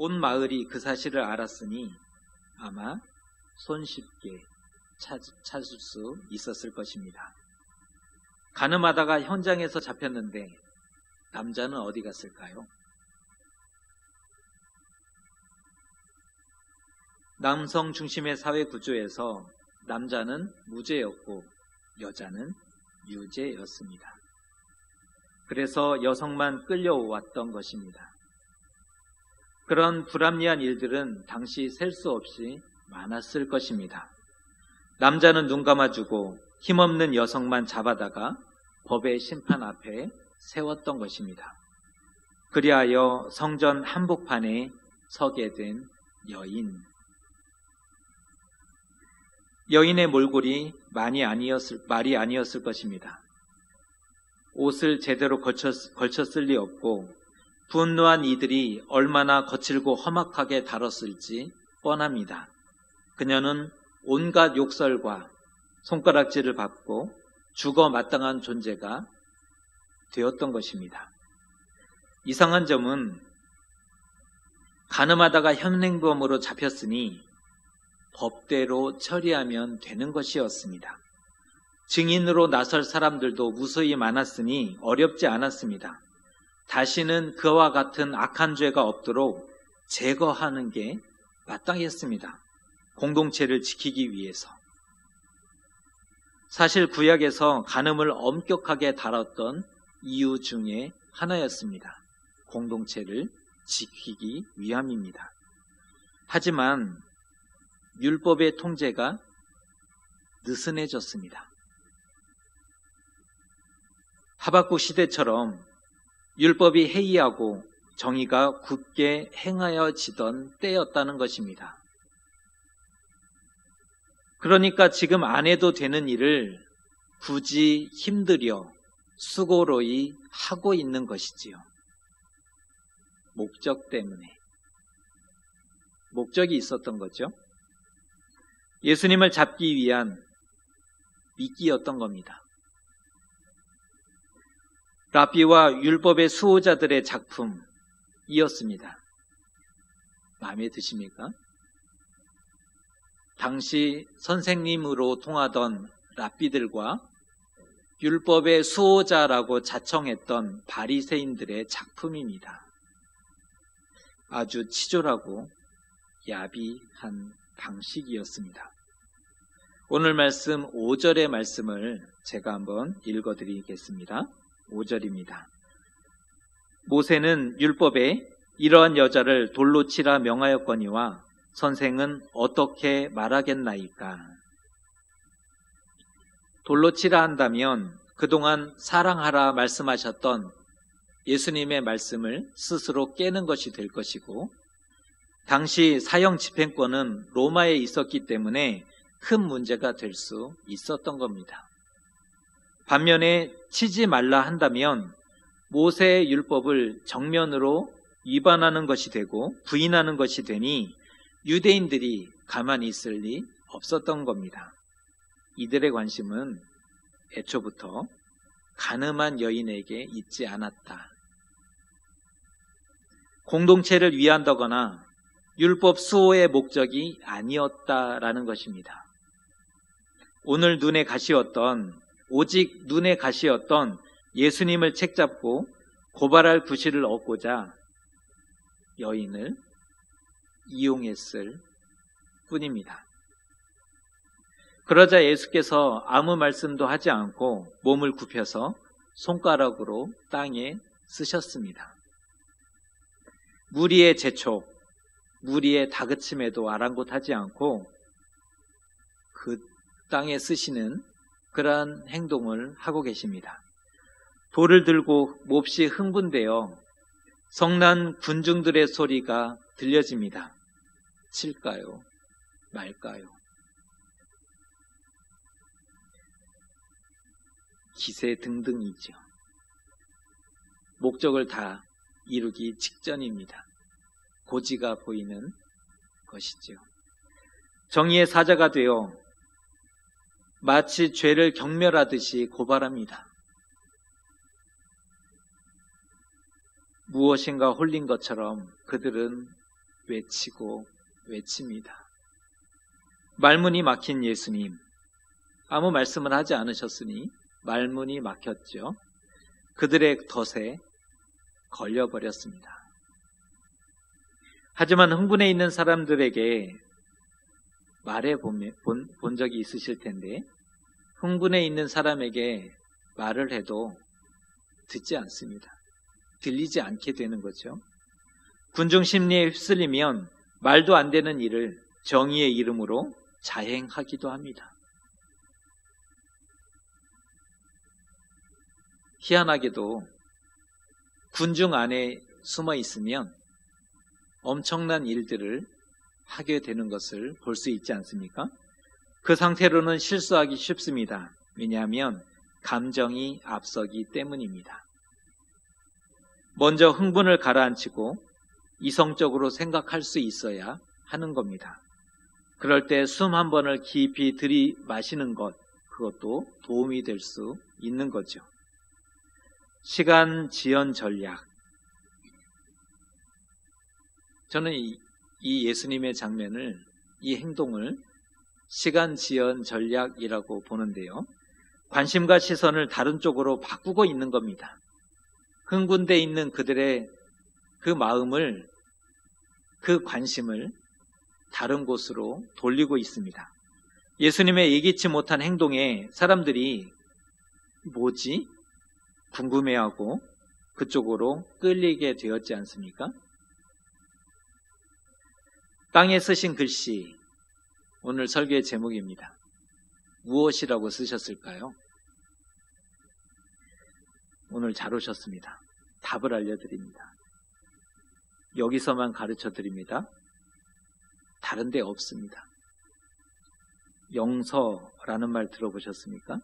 온 마을이 그 사실을 알았으니 아마 손쉽게 찾을 수 있었을 것입니다. 가늠하다가 현장에서 잡혔는데 남자는 어디 갔을까요? 남성 중심의 사회 구조에서 남자는 무죄였고 여자는 유죄였습니다. 그래서 여성만 끌려왔던 것입니다. 그런 불합리한 일들은 당시 셀 수 없이 많았을 것입니다. 남자는 눈 감아주고 힘없는 여성만 잡아다가 법의 심판 앞에 세웠던 것입니다. 그리하여 성전 한복판에 서게 된 여인의 몰골이 말이 아니었을 것입니다. 옷을 제대로 걸쳤을 리 없고 분노한 이들이 얼마나 거칠고 험악하게 다뤘을지 뻔합니다. 그녀는 온갖 욕설과 손가락질을 받고 죽어 마땅한 존재가 되었던 것입니다. 이상한 점은 가늠하다가 현행범으로 잡혔으니 법대로 처리하면 되는 것이었습니다. 증인으로 나설 사람들도 무수히 많았으니 어렵지 않았습니다. 다시는 그와 같은 악한 죄가 없도록 제거하는 게 마땅했습니다. 공동체를 지키기 위해서. 사실 구약에서 간음을 엄격하게 다뤘던 이유 중에 하나였습니다. 공동체를 지키기 위함입니다. 하지만 율법의 통제가 느슨해졌습니다. 하박국 시대처럼 율법이 해이하고 정의가 굳게 행하여지던 때였다는 것입니다. 그러니까 지금 안 해도 되는 일을 굳이 힘들여 수고로이 하고 있는 것이지요. 목적 때문에. 목적이 있었던 거죠. 예수님을 잡기 위한 미끼였던 겁니다. 랍비와 율법의 수호자들의 작품이었습니다. 마음에 드십니까? 당시 선생님으로 통하던 랍비들과 율법의 수호자라고 자청했던 바리새인들의 작품입니다. 아주 치졸하고 야비한 방식이었습니다. 오늘 말씀 5절의 말씀을 제가 한번 읽어드리겠습니다. 5절입니다. 모세는 율법에 이러한 여자를 돌로 치라 명하였거니와 선생은 어떻게 말하겠나이까? 돌로 치라 한다면 그동안 사랑하라 말씀하셨던 예수님의 말씀을 스스로 깨는 것이 될 것이고, 당시 사형 집행권은 로마에 있었기 때문에 큰 문제가 될 수 있었던 겁니다. 반면에 치지 말라 한다면 모세의 율법을 정면으로 위반하는 것이 되고 부인하는 것이 되니 유대인들이 가만히 있을 리 없었던 겁니다. 이들의 관심은 애초부터 간음한 여인에게 있지 않았다. 공동체를 위한다거나 율법 수호의 목적이 아니었다라는 것입니다. 오늘 오직 눈에 가시였던 예수님을 책잡고 고발할 구실을 얻고자 여인을 이용했을 뿐입니다. 그러자 예수께서 아무 말씀도 하지 않고 몸을 굽혀서 손가락으로 땅에 쓰셨습니다. 무리의 재촉, 무리의 다그침에도 아랑곳하지 않고 그 땅에 쓰시는 그러한 행동을 하고 계십니다. 돌을 들고 몹시 흥분되어 성난 군중들의 소리가 들려집니다. 칠까요? 말까요? 기세등등이죠. 목적을 다 이루기 직전입니다. 고지가 보이는 것이죠. 정의의 사자가 되어 마치 죄를 경멸하듯이 고발합니다. 무엇인가 홀린 것처럼 그들은 외치고 외칩니다. 말문이 막힌 예수님, 아무 말씀을 하지 않으셨으니 말문이 막혔죠. 그들의 덫에 걸려버렸습니다. 하지만 흥분해 있는 사람들에게 말해본 적이 있으실 텐데, 흥분해 있는 사람에게 말을 해도 듣지 않습니다. 들리지 않게 되는 거죠. 군중 심리에 휩쓸리면 말도 안 되는 일을 정의의 이름으로 자행하기도 합니다. 희한하게도 군중 안에 숨어 있으면 엄청난 일들을 하게 되는 것을 볼 수 있지 않습니까? 그 상태로는 실수하기 쉽습니다. 왜냐하면 감정이 앞서기 때문입니다. 먼저 흥분을 가라앉히고 이성적으로 생각할 수 있어야 하는 겁니다. 그럴 때 숨 한 번을 깊이 들이마시는 것, 그것도 도움이 될 수 있는 거죠. 시간 지연 전략. 저는 이 예수님의 장면을, 이 행동을 시간 지연 전략이라고 보는데요. 관심과 시선을 다른 쪽으로 바꾸고 있는 겁니다. 흥분돼 있는 그들의 그 마음을, 그 관심을 다른 곳으로 돌리고 있습니다. 예수님의 예기치 못한 행동에 사람들이 뭐지? 궁금해하고 그쪽으로 끌리게 되었지 않습니까? 땅에 쓰신 글씨, 오늘 설교의 제목입니다. 무엇이라고 쓰셨을까요? 오늘 잘 오셨습니다. 답을 알려드립니다. 여기서만 가르쳐 드립니다. 다른 데 없습니다. 영서라는 말 들어보셨습니까?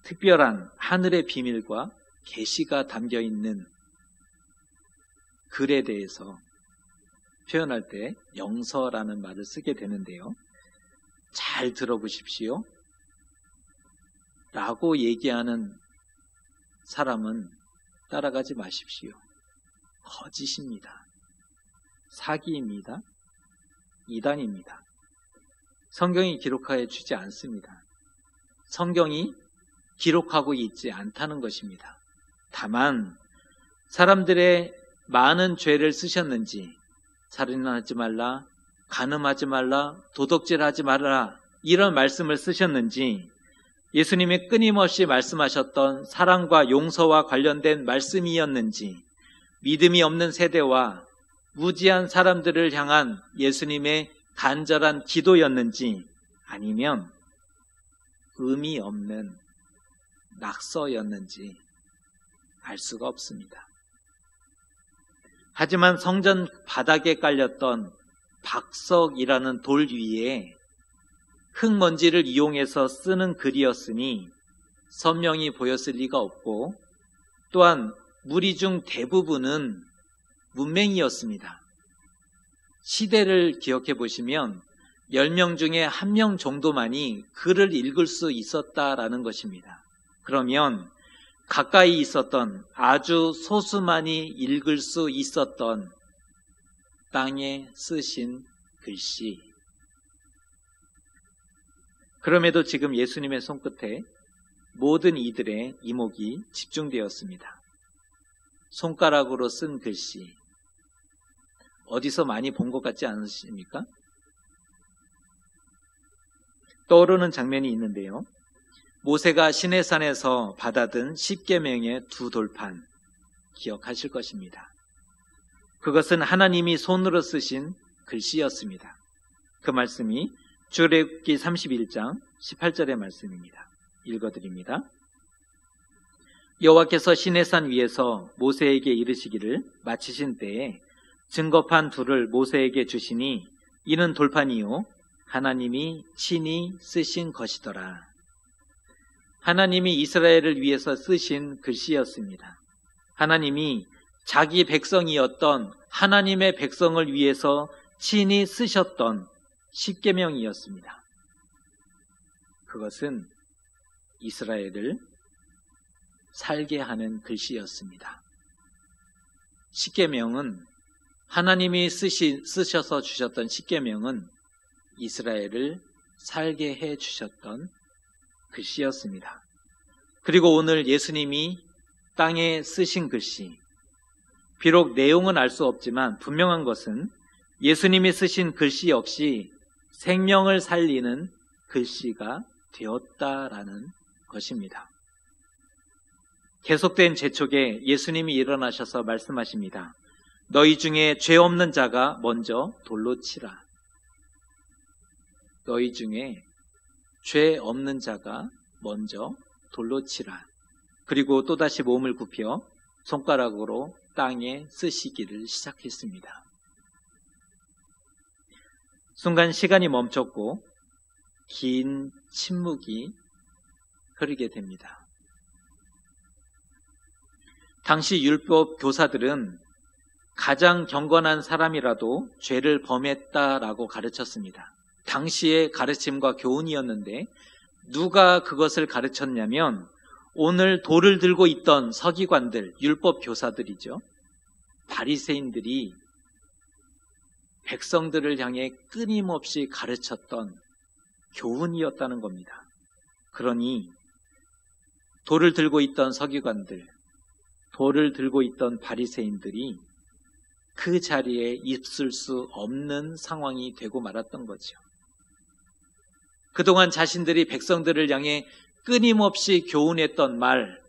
특별한 하늘의 비밀과 계시가 담겨 있는 글에 대해서 표현할 때 영서라는 말을 쓰게 되는데요. 잘 들어보십시오. 라고 얘기하는 사람은 따라가지 마십시오. 거짓입니다. 사기입니다. 이단입니다. 성경이 기록하여 주지 않습니다. 성경이 기록하고 있지 않다는 것입니다. 다만 사람들의 많은 죄를 쓰셨는지, 살인하지 말라, 간음하지 말라, 도둑질하지 말라, 이런 말씀을 쓰셨는지, 예수님이 끊임없이 말씀하셨던 사랑과 용서와 관련된 말씀이었는지, 믿음이 없는 세대와 무지한 사람들을 향한 예수님의 간절한 기도였는지, 아니면 의미 없는 낙서였는지 알 수가 없습니다. 하지만 성전 바닥에 깔렸던 박석이라는 돌 위에 흙먼지를 이용해서 쓰는 글이었으니 선명히 보였을 리가 없고, 또한 무리 중 대부분은 문맹이었습니다. 시대를 기억해 보시면 10명 중에 1명 정도만이 글을 읽을 수 있었다라는 것입니다. 그러면 가까이 있었던 아주 소수만이 읽을 수 있었던 땅에 쓰신 글씨. 그럼에도 지금 예수님의 손끝에 모든 이들의 이목이 집중되었습니다. 손가락으로 쓴 글씨. 어디서 많이 본 것 같지 않으십니까? 떠오르는 장면이 있는데요. 모세가 시내산에서 받아든 10계명의 2돌판 기억하실 것입니다. 그것은 하나님이 손으로 쓰신 글씨였습니다. 그 말씀이 출애굽기 31장 18절의 말씀입니다. 읽어드립니다. 여호와께서 시내산 위에서 모세에게 이르시기를 마치신 때에 증거판 2를 모세에게 주시니 이는 돌판이요 하나님이 친히 쓰신 것이더라. 하나님이 이스라엘을 위해서 쓰신 글씨였습니다. 하나님이 자기 백성이었던 하나님의 백성을 위해서 친히 쓰셨던 10계명이었습니다. 그것은 이스라엘을 살게 하는 글씨였습니다. 10계명은 하나님이 쓰셔서 주셨던 십계명은 이스라엘을 살게 해 주셨던 글씨였습니다. 그리고 오늘 예수님이 땅에 쓰신 글씨, 비록 내용은 알 수 없지만 분명한 것은 예수님이 쓰신 글씨 역시 생명을 살리는 글씨가 되었다라는 것입니다. 계속된 재촉에 예수님이 일어나셔서 말씀하십니다. 너희 중에 죄 없는 자가 먼저 돌로 치라. 너희 중에 죄 없는 자가 먼저 돌로 치라. 그리고 또다시 몸을 굽혀 손가락으로 땅에 쓰시기를 시작했습니다. 순간 시간이 멈췄고 긴 침묵이 흐르게 됩니다. 당시 율법 교사들은 가장 경건한 사람이라도 죄를 범했다라고 가르쳤습니다. 당시의 가르침과 교훈이었는데 누가 그것을 가르쳤냐면 오늘 돌을 들고 있던 서기관들, 율법 교사들이죠. 바리새인들이 백성들을 향해 끊임없이 가르쳤던 교훈이었다는 겁니다. 그러니 돌을 들고 있던 서기관들, 돌을 들고 있던 바리새인들이 그 자리에 있을 수 없는 상황이 되고 말았던 거죠. 그동안 자신들이 백성들을 향해 끊임없이 교훈했던 말,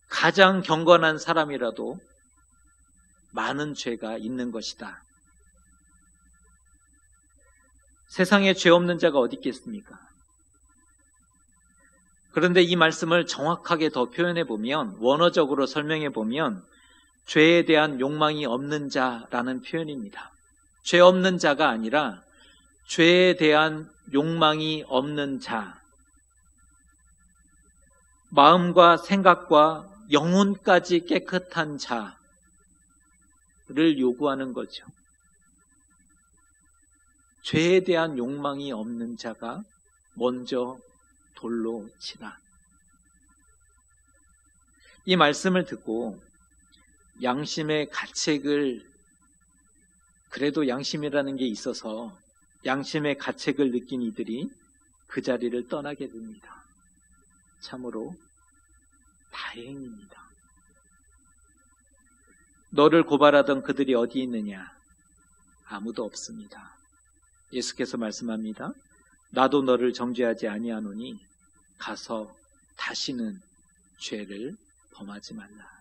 가장 경건한 사람이라도 많은 죄가 있는 것이다. 세상에 죄 없는 자가 어디 있겠습니까? 그런데 이 말씀을 정확하게 더 표현해 보면, 원어적으로 설명해 보면 죄에 대한 욕망이 없는 자라는 표현입니다. 죄 없는 자가 아니라 죄에 대한 욕망이 없는 자, 마음과 생각과 영혼까지 깨끗한 자를 요구하는 거죠. 죄에 대한 욕망이 없는 자가 먼저 돌로 치라. 이 말씀을 듣고 양심의 가책을, 그래도 양심이라는 게 있어서 양심의 가책을 느낀 이들이 그 자리를 떠나게 됩니다. 참으로 다행입니다. 너를 고발하던 그들이 어디 있느냐? 아무도 없습니다. 예수께서 말씀합니다. 나도 너를 정죄하지 아니하노니 가서 다시는 죄를 범하지 말라.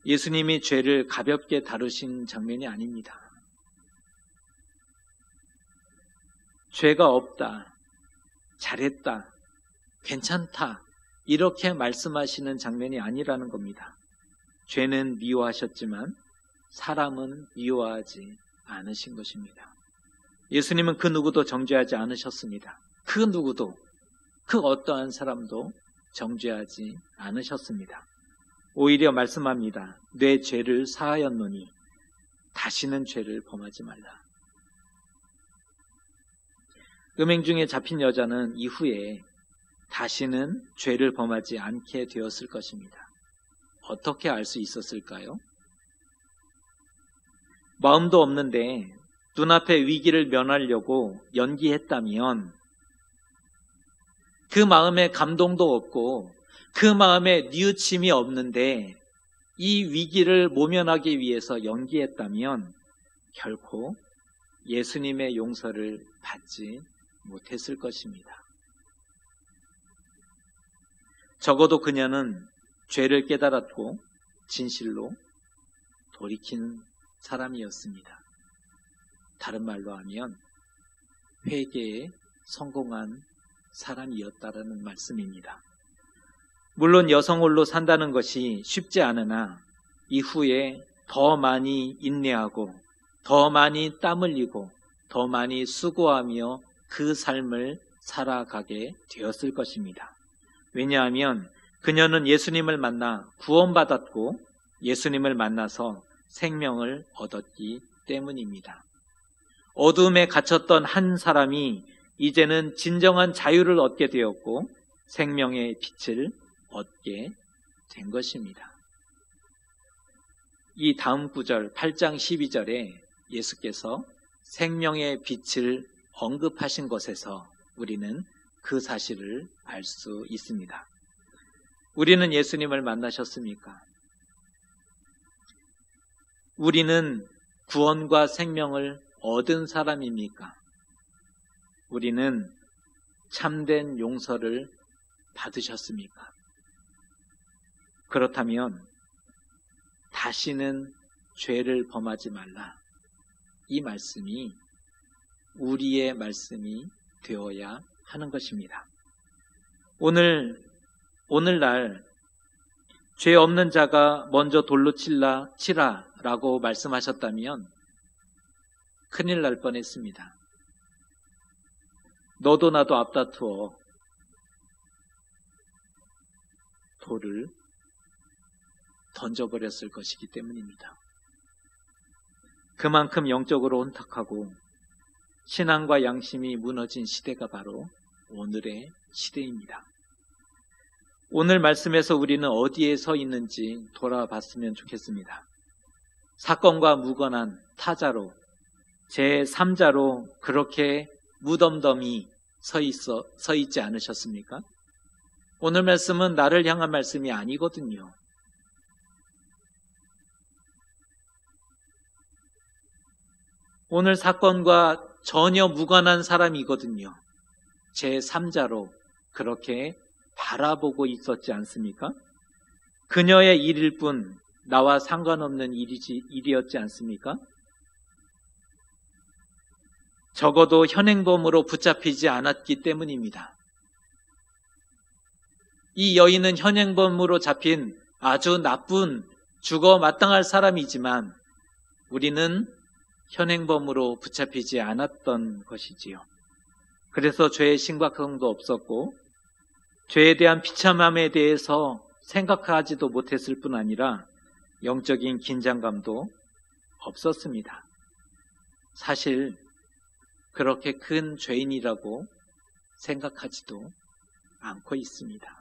예수님이 죄를 가볍게 다루신 장면이 아닙니다. 죄가 없다, 잘했다, 괜찮다 이렇게 말씀하시는 장면이 아니라는 겁니다. 죄는 미워하셨지만 사람은 미워하지 않으신 것입니다. 예수님은 그 누구도 정죄하지 않으셨습니다. 그 누구도, 그 어떠한 사람도 정죄하지 않으셨습니다. 오히려 말씀합니다. 내 죄를 사하였노니 다시는 죄를 범하지 말라. 음행 중에 잡힌 여자는 이후에 다시는 죄를 범하지 않게 되었을 것입니다. 어떻게 알 수 있었을까요? 마음도 없는데 눈앞의 위기를 면하려고 연기했다면, 그 마음에 감동도 없고 그 마음에 뉘우침이 없는데 이 위기를 모면하기 위해서 연기했다면 결코 예수님의 용서를 받지 못했을 것입니다. 적어도 그녀는 죄를 깨달았고 진실로 돌이킨 사람이었습니다. 다른 말로 하면 회개에 성공한 사람이었다라는 말씀입니다. 물론 여성 홀로 산다는 것이 쉽지 않으나 이후에 더 많이 인내하고 더 많이 땀 흘리고 더 많이 수고하며 그 삶을 살아가게 되었을 것입니다. 왜냐하면 그녀는 예수님을 만나 구원받았고 예수님을 만나서 생명을 얻었기 때문입니다. 어둠에 갇혔던 한 사람이 이제는 진정한 자유를 얻게 되었고 생명의 빛을 얻게 된 것입니다. 이 다음 구절 8장 12절에 예수께서 생명의 빛을 언급하신 것에서 우리는 그 사실을 알 수 있습니다. 우리는 예수님을 만나셨습니까? 우리는 구원과 생명을 얻은 사람입니까? 우리는 참된 용서를 받으셨습니까? 그렇다면 다시는 죄를 범하지 말라. 이 말씀이 우리의 말씀이 되어야 하는 것입니다. 오늘날 죄 없는 자가 먼저 돌로 치라라고 말씀하셨다면 큰일 날 뻔했습니다. 너도 나도 앞다투어 돌을 던져버렸을 것이기 때문입니다. 그만큼 영적으로 혼탁하고 신앙과 양심이 무너진 시대가 바로 오늘의 시대입니다. 오늘 말씀에서 우리는 어디에 서 있는지 돌아봤으면 좋겠습니다. 사건과 무관한 타자로, 제3자로 그렇게 무덤덤이 서 있지 않으셨습니까? 오늘 말씀은 나를 향한 말씀이 아니거든요. 오늘 사건과 전혀 무관한 사람이거든요. 제3자로 그렇게 바라보고 있었지 않습니까? 그녀의 일일 뿐 나와 상관없는 일이었지 않습니까? 적어도 현행범으로 붙잡히지 않았기 때문입니다. 이 여인은 현행범으로 잡힌 아주 나쁜 죽어 마땅할 사람이지만 우리는 현행범으로 붙잡히지 않았던 것이지요. 그래서 죄의 심각성도 없었고 죄에 대한 비참함에 대해서 생각하지도 못했을 뿐 아니라 영적인 긴장감도 없었습니다. 사실 그렇게 큰 죄인이라고 생각하지도 않고 있습니다.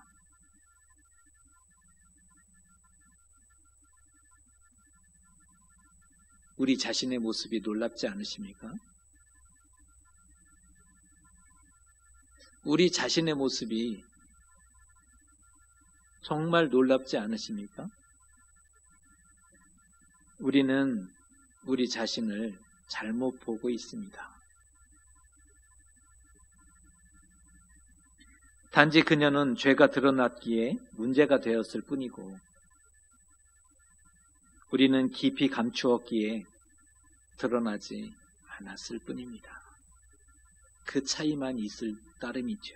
우리 자신의 모습이 놀랍지 않으십니까? 우리 자신의 모습이 정말 놀랍지 않으십니까? 우리는 우리 자신을 잘못 보고 있습니다. 단지 그녀는 죄가 드러났기에 문제가 되었을 뿐이고 우리는 깊이 감추었기에 드러나지 않았을 뿐입니다. 그 차이만 있을 따름이죠.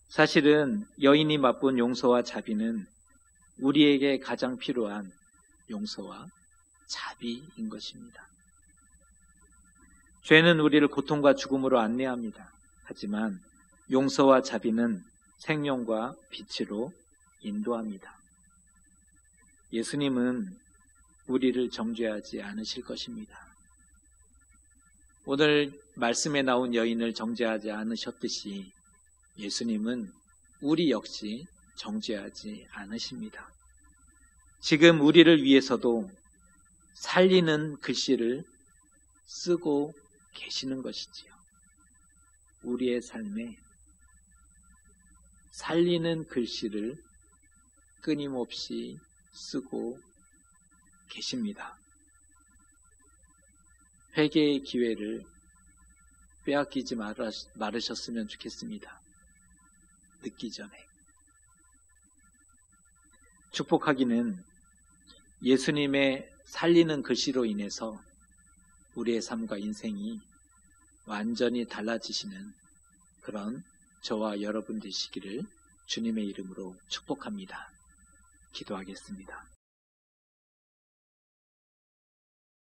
사실은 여인이 맛본 용서와 자비는 우리에게 가장 필요한 용서와 자비인 것입니다. 죄는 우리를 고통과 죽음으로 안내합니다. 하지만 용서와 자비는 생명과 빛으로 인도합니다. 예수님은 우리를 정죄하지 않으실 것입니다. 오늘 말씀에 나온 여인을 정죄하지 않으셨듯이 예수님은 우리 역시 정죄하지 않으십니다. 지금 우리를 위해서도 살리는 글씨를 쓰고 계시는 것이지요. 우리의 삶에 살리는 글씨를 끊임없이 쓰고 계십니다. 회개의 기회를 빼앗기지 말으셨으면 좋겠습니다. 늦기 전에. 축복하기는 예수님의 살리는 글씨로 인해서 우리의 삶과 인생이 완전히 달라지시는 그런 저와 여러분 되시기를 주님의 이름으로 축복합니다. 기도하겠습니다.